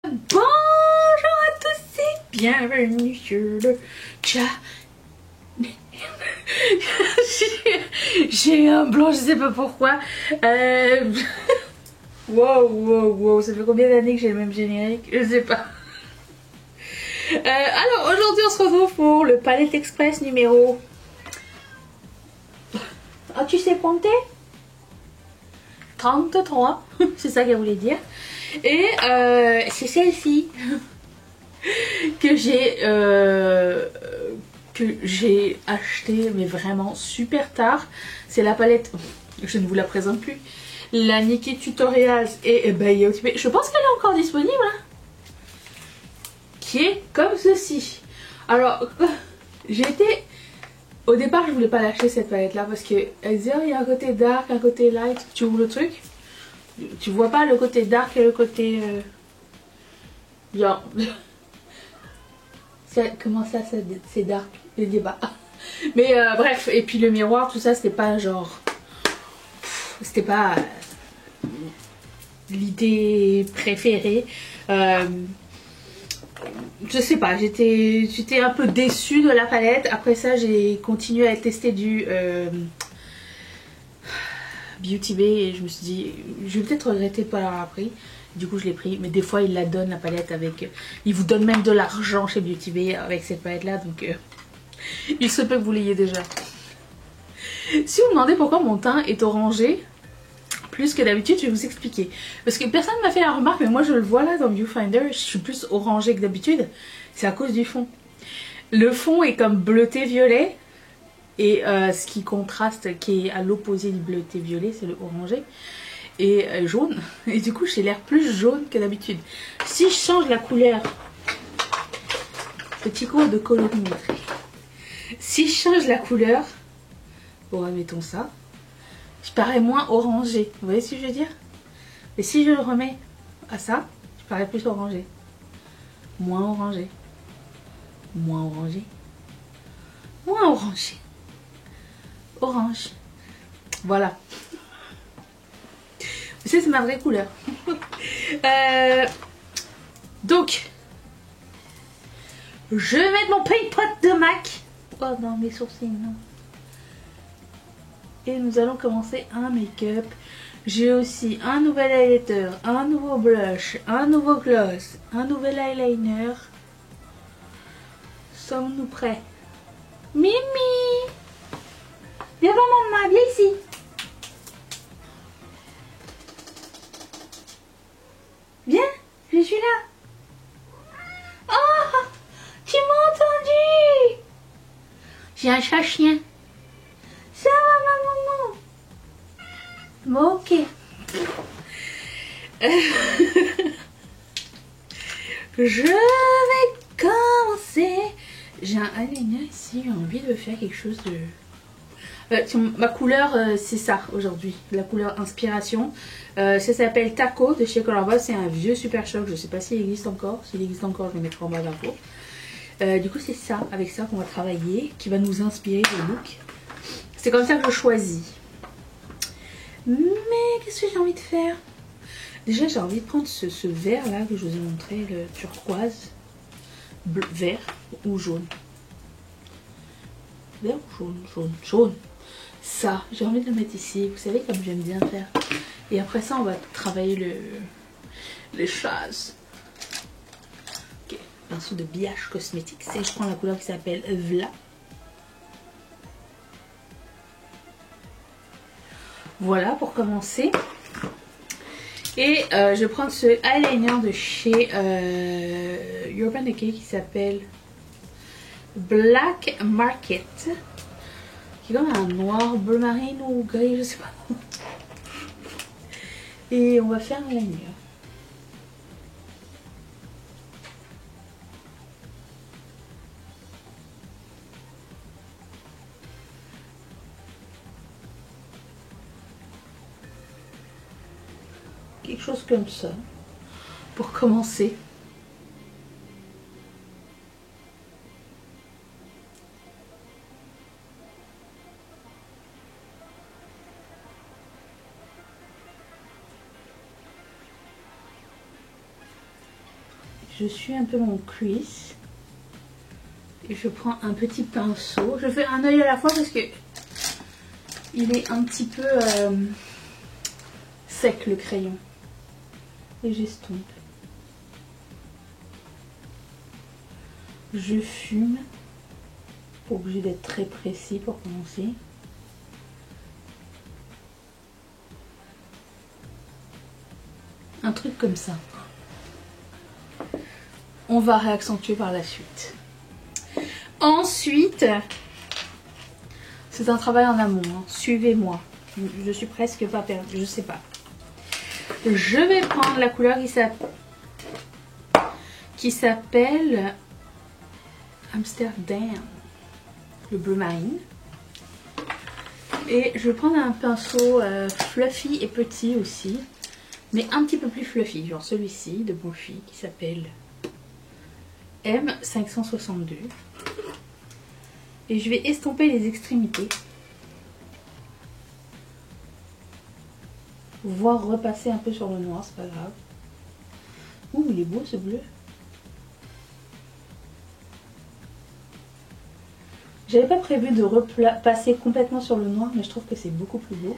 Bonjour à tous et bienvenue sur le chat. J'ai un blanc, je sais pas pourquoi. Wow, ça fait combien d'années que j'ai le même générique? Je sais pas. Alors aujourd'hui on se retrouve pour le Palette Express numéro... Ah, tu sais compter? 33, c'est ça qu'elle voulait dire. Et c'est celle-ci que j'ai acheté mais vraiment super tard. C'est la palette, je ne vous la présente plus, la Nikkie Tutorials et By Outfit. Je pense qu'elle est encore disponible, hein, qui est comme ceci. Alors au départ je voulais pas l'acheter cette palette là parce que elle disait, oh, il y a un côté dark, un côté light. Tu ouvres le truc, tu vois pas le côté dark et le côté genre comment ça c'est dark, le débat. Mais bref, et puis le miroir, tout ça, c'était pas genre... C'était pas l'idée préférée. Je sais pas, j'étais un peu déçue de la palette. Après ça, j'ai continué à tester du Beauty Bay et je me suis dit, je vais peut-être regretter de pas l'avoir pris. Du coup, je l'ai pris, mais des fois, ils la donnent la palette avec... Ils vous donnent même de l'argent chez Beauty Bay avec cette palette-là, donc il se peut que vous l'ayez déjà. Si vous me demandez pourquoi mon teint est orangé plus que d'habitude, je vais vous expliquer. Parce que personne ne m'a fait la remarque, mais moi je le vois là dans Viewfinder, je suis plus orangée que d'habitude. C'est à cause du fond. Le fond est comme bleuté-violet, et ce qui contraste, qui est à l'opposé du bleuté-violet, c'est le orangé, et jaune. Et du coup, j'ai l'air plus jaune que d'habitude. Si je change la couleur, petit cours de colorimétrie. Si je change la couleur, bon, admettons ça, je parais moins orangé. Vous voyez ce que je veux dire? Et si je le remets à ça, je parais plus orangé. Moins orangé. Moins orangé. Moins orangé. Orange. Voilà. Ça, c'est ma vraie couleur. Donc, je vais mettre mon paint pot de MAC. Oh non, mes sourcils, non. Et nous allons commencer un make-up. J'ai aussi un nouvel highlighter, un nouveau blush, un nouveau gloss, un nouvel eyeliner. Sommes-nous prêts? Mimi! Viens voir maman, viens ici. Viens, je suis là. Oh, tu m'as entendu? J'ai un chat-chien. Ça va, maman? Bon, ok. Je vais commencer. J'ai un eyeliner ici, j'ai envie de faire quelque chose de... ma couleur, c'est ça aujourd'hui, la couleur inspiration. Ça s'appelle Taco de chez Colorboss, c'est un vieux Super Shock, je sais pas s'il existe encore. S'il existe encore, je le mettrai en bas d'infos. Du coup, c'est ça, avec ça qu'on va travailler, qui va nous inspirer le look. C'est comme ça que je choisis. Mais qu'est-ce que j'ai envie de faire? Déjà, j'ai envie de prendre ce vert là que je vous ai montré, le turquoise, bleu, vert ou jaune. Vert ou jaune. Ça, j'ai envie de le mettre ici. Vous savez comme j'aime bien faire. Et après ça, on va travailler les choses. Ok, pinceau de BH Cosmetics. Et je prends la couleur qui s'appelle Vla. Voilà pour commencer. Et je vais prendre ce eyeliner de chez Urban Decay qui s'appelle Black Market. Qui est comme un noir, bleu marine ou gris, je sais pas. Et on va faire un eyeliner. Quelque chose comme ça, pour commencer. Je suis un peu mon crease. Et je prends un petit pinceau. Je fais un œil à la fois parce que il est un petit peu sec le crayon. Et j'estompe. Je fume. Pas obligé d'être très précis pour commencer. Un truc comme ça. On va réaccentuer par la suite. Ensuite, c'est un travail en amont. Hein. Suivez-moi. Je suis presque pas perdue. Je sais pas. Je vais prendre la couleur qui s'appelle Amsterdam. Le bleu marine. Et je vais prendre un pinceau fluffy et petit aussi. Mais un petit peu plus fluffy. Genre celui-ci de Bonfi qui s'appelle M562. Et je vais estomper les extrémités. Voire repasser un peu sur le noir, c'est pas grave. Ouh, il est beau ce bleu. J'avais pas prévu de repasser complètement sur le noir, mais je trouve que c'est beaucoup plus beau.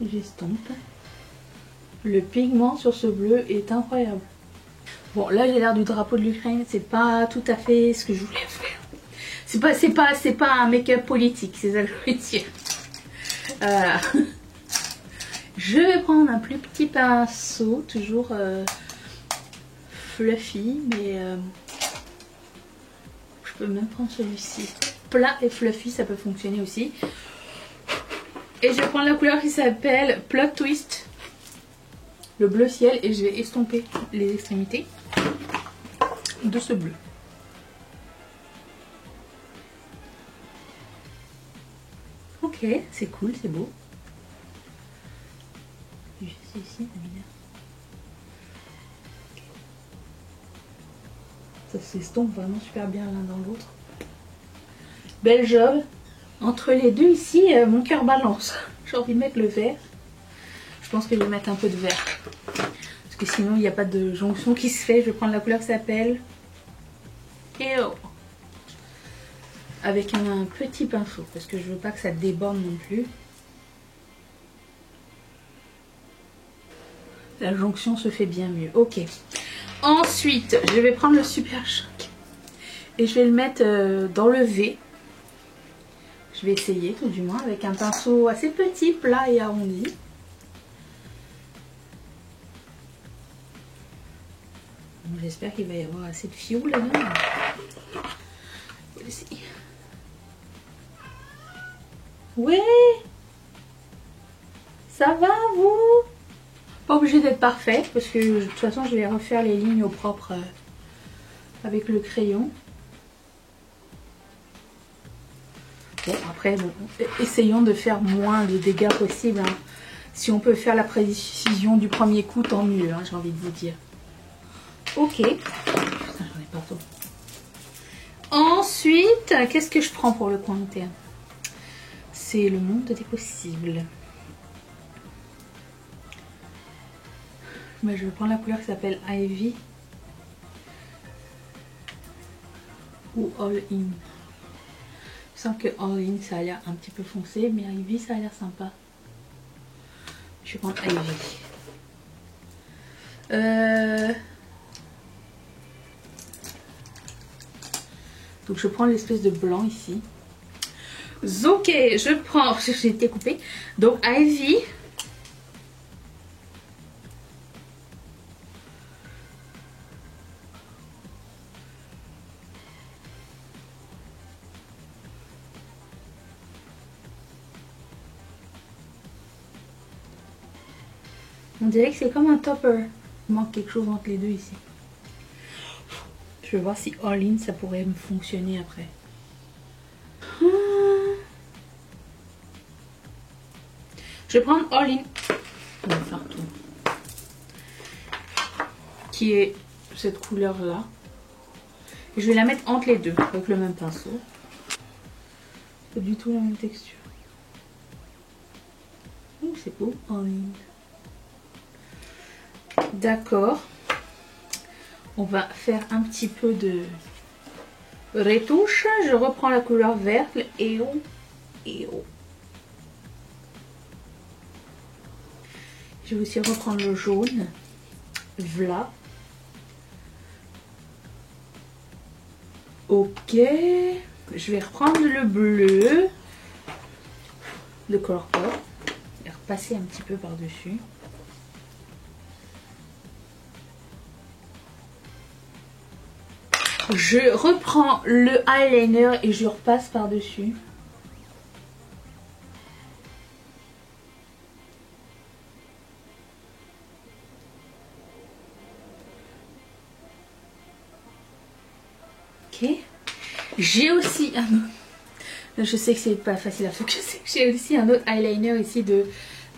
J'estompe. Le pigment sur ce bleu est incroyable. Bon, là j'ai l'air du drapeau de l'Ukraine, c'est pas tout à fait ce que je voulais faire. C'est pas un make-up politique, c'est ça que je veux dire. Je vais prendre un plus petit pinceau, toujours fluffy, mais je peux même prendre celui-ci. Plat et fluffy, ça peut fonctionner aussi. Et je vais prendre la couleur qui s'appelle Plot Twist, le bleu ciel, et je vais estomper les extrémités de ce bleu. Ok, c'est cool, c'est beau. Juste ici, évidemment. Okay. Ça s'estompe vraiment super bien l'un dans l'autre. Belle job. Entre les deux ici, mon cœur balance. J'ai envie de mettre le vert. Je pense que je vais mettre un peu de vert. Parce que sinon, il n'y a pas de jonction qui se fait. Je vais prendre la couleur qui s'appelle Eo. Avec un petit pinceau. Parce que je veux pas que ça déborde non plus. La jonction se fait bien mieux. Ok. Ensuite, je vais prendre le Super Choc. Et je vais le mettre dans le V. Je vais essayer tout du moins avec un pinceau assez petit, plat et arrondi. J'espère qu'il va y avoir assez de fioul là-dedans. Ouais. Ça va vous? Pas obligé d'être parfait parce que de toute façon je vais refaire les lignes au propre avec le crayon. Bon après bon, essayons de faire moins de dégâts possible. Hein. Si on peut faire la précision du premier coup, tant mieux, hein, j'ai envie de vous dire. Ok. Putain, j'en ai partout. Ensuite, qu'est-ce que je prends pour le coin interne? C'est le monde des possibles. Mais je vais prendre la couleur qui s'appelle Ivy. Ou All In. Je sens que All In ça a l'air un petit peu foncé, mais Ivy ça a l'air sympa. Je vais prendre Ivy. Donc je prends l'espèce de blanc ici. Ok, je prends, j'ai été coupée. Donc Ivy. On dirait que c'est comme un topper. Il manque quelque chose entre les deux ici. Je vais voir si All In ça pourrait me fonctionner après. Je vais prendre All In. On va faire tout. Qui est cette couleur là. Et je vais la mettre entre les deux avec le même pinceau. Pas du tout la même texture. c'est beau en ligne. D'accord. On va faire un petit peu de retouche. Je reprends la couleur verte et oh, et oh. Je vais aussi reprendre le jaune. Voilà. Ok. Je vais reprendre le bleu. Le Color Pop. Et repasser un petit peu par-dessus. Je reprends le eyeliner et je repasse par-dessus. Ok. J'ai aussi un autre. Je sais que c'est pas facile à focuser. J'ai aussi un autre eyeliner ici de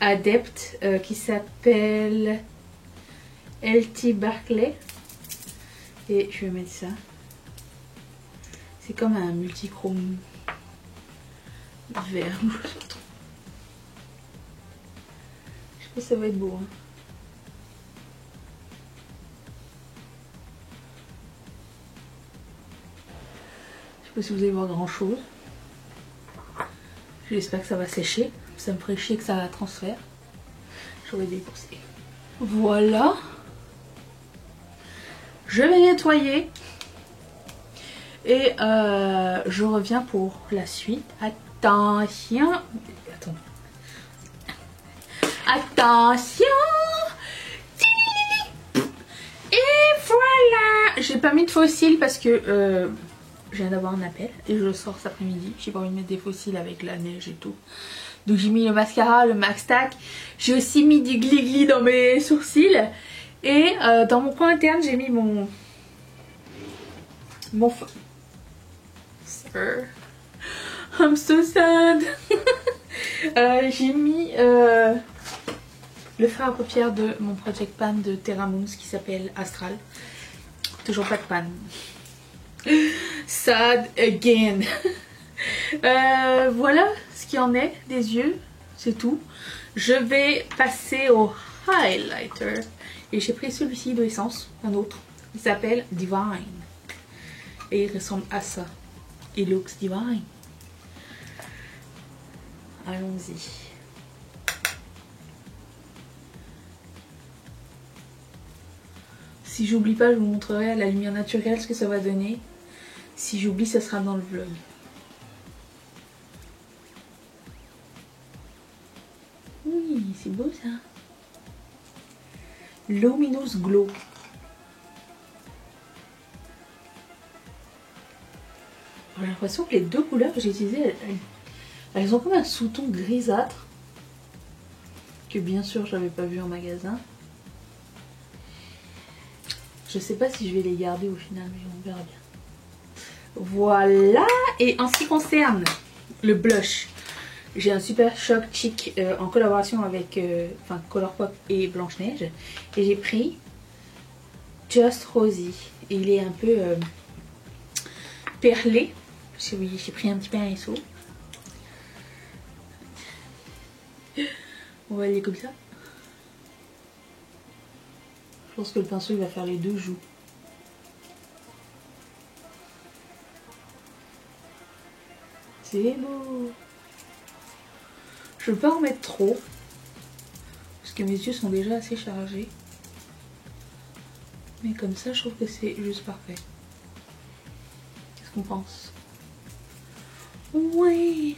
Adept qui s'appelle LT Barclay. Et je vais mettre ça. C'est comme un multichrome vert. Je sais pas si ça va être beau. Hein. Je sais pas si vous allez voir grand chose. J'espère que ça va sécher. Ça me ferait chier que ça transfère. J'aurais dépensé. Voilà. Je vais nettoyer. Et je reviens pour la suite. Attention. Attends. Attention. Et voilà. J'ai pas mis de fossiles parce que je viens d'avoir un appel. Et je sors cet après-midi. J'ai pas envie de mettre des fossiles avec la neige et tout. Donc j'ai mis le mascara, le Max Tack. J'ai aussi mis du glis-glis dans mes sourcils. Et dans mon coin interne, j'ai mis mon I'm so sad. J'ai mis le fard à paupières de mon Project Pan de Terra Moons qui s'appelle Astral. Toujours pas de pan. Sad again. Voilà ce qu'il en est des yeux. C'est tout. Je vais passer au highlighter. Et j'ai pris celui-ci de Essence, un autre. Il s'appelle Divine. Et il ressemble à ça. It looks divine. Allons-y. Si j'oublie pas, je vous montrerai à la lumière naturelle ce que ça va donner. Si j'oublie, ça sera dans le vlog. Oui, c'est beau ça. Luminous Glow. J'ai l'impression que les deux couleurs que j'ai utilisées, elles ont comme un sous-ton grisâtre. Que bien sûr, je n'avais pas vu en magasin. Je sais pas si je vais les garder au final, mais on verra bien. Voilà. Et en ce qui concerne le blush, j'ai un Super Shock Chic en collaboration avec Colourpop et Blanche-Neige. Et j'ai pris Just Rosy. Et il est un peu perlé. Parce que oui, j'ai pris un petit pinceau. On va aller comme ça. Je pense que le pinceau il va faire les deux joues. C'est beau. Je ne veux pas en mettre trop. Parce que mes yeux sont déjà assez chargés. Mais comme ça, je trouve que c'est juste parfait. Qu'est-ce qu'on pense? Ouais.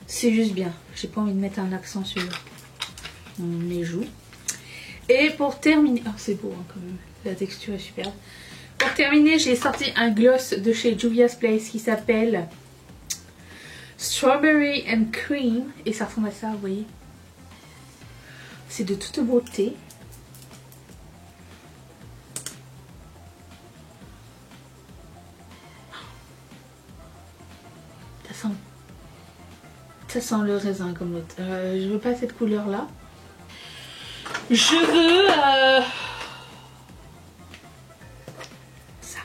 C'est juste bien. J'ai pas envie de mettre un accent sur mes joues. Et pour terminer... Oh, c'est beau hein, quand même. La texture est superbe. Pour terminer, j'ai sorti un gloss de chez Juvia's Place qui s'appelle Strawberry and Cream. Et ça ressemble à ça, vous voyez. C'est de toute beauté. Ça sent le raisin comme l'autre. Je veux pas cette couleur là. Je veux ça.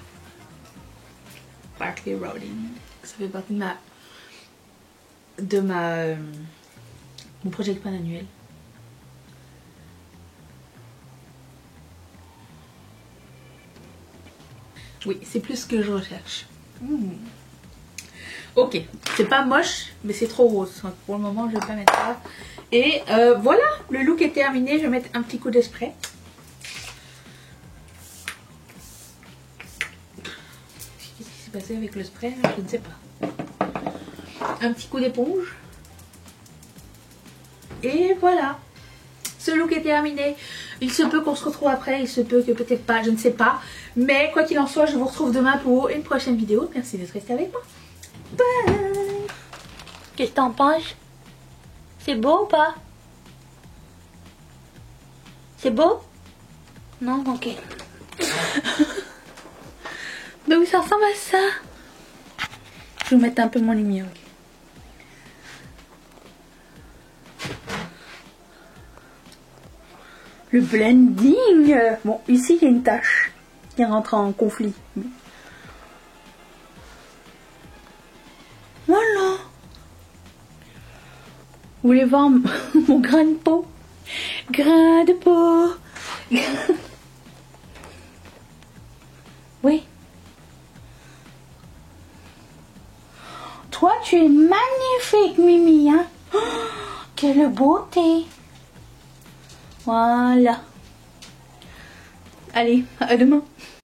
Barclay Rolling. Ça fait partie de ma Mon Project Pan annuel. Oui, c'est plus ce que je recherche. Ok, c'est pas moche, mais c'est trop rose. Donc pour le moment, je vais pas mettre ça. Et voilà, le look est terminé. Je vais mettre un petit coup de spray. Qu'est-ce qui s'est passé avec le spray? Je ne sais pas. Un petit coup d'éponge. Et voilà. Ce look est terminé. Il se peut qu'on se retrouve après, il se peut que peut-être pas, je ne sais pas. Mais quoi qu'il en soit, je vous retrouve demain pour une prochaine vidéo. Merci d'être resté avec moi. Bye. Qu'est-ce que t'en penses? C'est beau ou pas? C'est beau? Non? Ok. Donc ça ressemble à ça. Je vais vous mettre un peu moins lumière. Okay. Le blending. Bon, ici il y a une tache qui rentre en conflit. Voilà. Vous voulez voir mon grain de peau? Grain de peau. Oui. Toi, tu es magnifique, Mimi, hein? Oh, quelle beauté. Voilà. Allez, à demain.